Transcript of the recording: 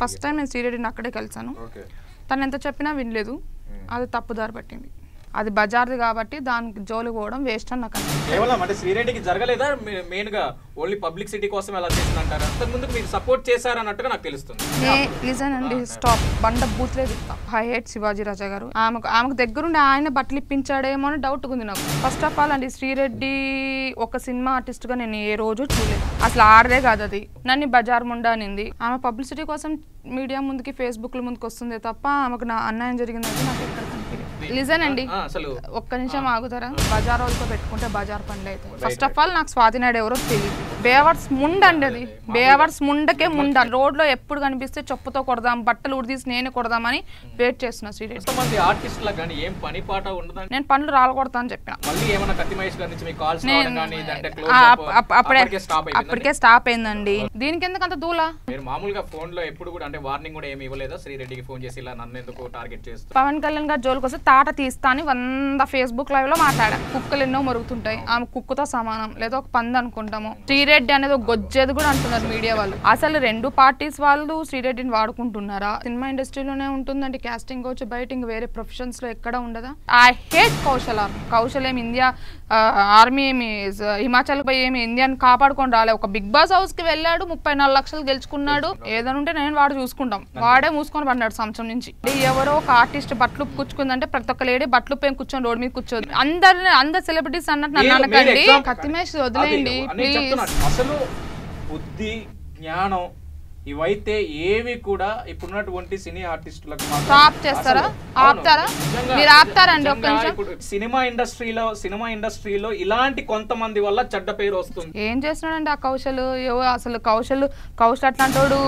First time నేను శ్రీరెడ్డిని అక్కడే కలిసాను. తను ఎంత చెప్పినా వినలేదు, అది తప్పుదారి పట్టింది. అది బజార్ది కాబట్టి దానికి జోలికి పోవడం వేస్ట్ అని నాకు కేవలం అంటే శ్రీరెడ్డికి జరగలేదా మెయిన్ గా ఓన్లీ పబ్లిసిటీ కోసం ఎలా చేస్తుంటారు? అంతకు ముందుకు మీరు సపోర్ట్ చేశారన్నట్టుగా నాకు తెలుస్తుంది. లిజన్ అండి, స్టాప్, బండ బూత్లే తిప్పాం. ఐ హేట్ శివాజీ రాజా గారు. ఆమెకు దగ్గరుండి ఆయన బట్టలు ఇప్పించాడేమో అని డౌట్ ఉంది నాకు. ఫస్ట్ ఆఫ్ ఆల్ అండి, శ్రీరెడ్డి ఒక సినిమా ఆర్టిస్ట్ గా నేను ఏ రోజు చూడలేదు, అసలు ఆడదే కాదు అది. నన్ను బజార్ ముండా అనింది. ఆమె పబ్లిసిటీ కోసం మీడియా ముందుకి ఫేస్బుక్ ముందుకు వస్తుంది తప్ప ఆమెకు నా అన్యాయం జరిగిందంటే నాకు ఎక్కడ కనిపించలేదు. లిజన్ అండి, ఒక్క నిమిషం ఆగుతారా? బజార్ వాళ్ళతో పెట్టుకుంటే బజార్ పనులు అవుతాయి. ఫస్ట్ ఆఫ్ ఆల్ నాకు స్వాతి నాయుడు ఎవరో తెలియదు. బేవర్స్ ముండ అండి అది, బేవర్స్ ముండకే ముండ. రోడ్ లో ఎప్పుడు కనిపిస్తే చెప్పుతో కొడదాం, బట్టలు ఉడిదీసి నేనే కొడదామని వెయిట్ చేస్తున్నా శ్రీరెడ్డి. నేను పనులు రాలకూడతా అని చెప్పిన, అప్పటికే స్టాప్ అయిందండి. దీనికి ఎందుకు అంత దూలా? పవన్ కళ్యాణ్ గారు జోలికి వస్తే తాట తీస్తా అని 100 ఫేస్బుక్ లైవ్ లో మాట్లాడా. కుక్కలు ఎన్నో మరుగుతుంటాయి, ఆమె కుక్కతో సమానం, లేదా ఒక పంది అనుకుంటాము. శ్రీరెడ్డి అనేది ఒక గొజ్జేది కూడా అంటున్నారు మీడియా వాళ్ళు. అసలు రెండు పార్టీస్ వాళ్ళు శ్రీరెడ్డిని వాడుకుంటున్నారా? సినిమా ఇండస్ట్రీలోనే ఉంటుందండి కాస్టింగ్ కోచ్, బయట వేరే ప్రొఫెషన్స్ లో ఎక్కడ ఉండదా? ఐ హేట్ కౌశల్ ఏమి ఇండియా ఆర్మీ ఏమి హిమాచల్ పోయి ఏమి ఇండియాని కాపాడుకొని రాలే. ఒక బిగ్ బాస్ హౌస్ కి వెళ్ళాడు, 34 లక్షలు గెలుచుకున్నాడు. ఏదైనా ఉంటే నేను వాడు చూసుకుంటాం, వాడే మూసుకొని పడ్డాడు సంవత్సరం నుంచి. ఎవరో ఒక ఆర్టిస్ట్ బట్టలు కూర్చుకుందంటే ప్రతి ఒక్క లేడీ బట్టలు పోయి కూర్చొని రోడ్ మీద కూర్చోదు. అందరు సెలబ్రిటీస్ అన్నట్టు నన్ను అనకండి. కత్తిమేష్ వదిలేయండి ప్లీజ్. అసలు బుద్ధి జ్ఞానం ఇవైతే ఏవి కూడా ఇప్పుడున్నటువంటి సినీ ఆర్టిస్టులకు స్టాప్ చేస్తారా? ఆపుతారా? మీరు ఆపుతారండి ఒక్క నిమిషం. సినిమా ఇండస్ట్రీలో ఇలాంటి కొంతమంది వల్ల చెడ్డ పేరు వస్తుంది. ఏం చేస్తున్నాడండి ఆ కౌశల్? అసలు కౌశల్ అట్లాంటోడు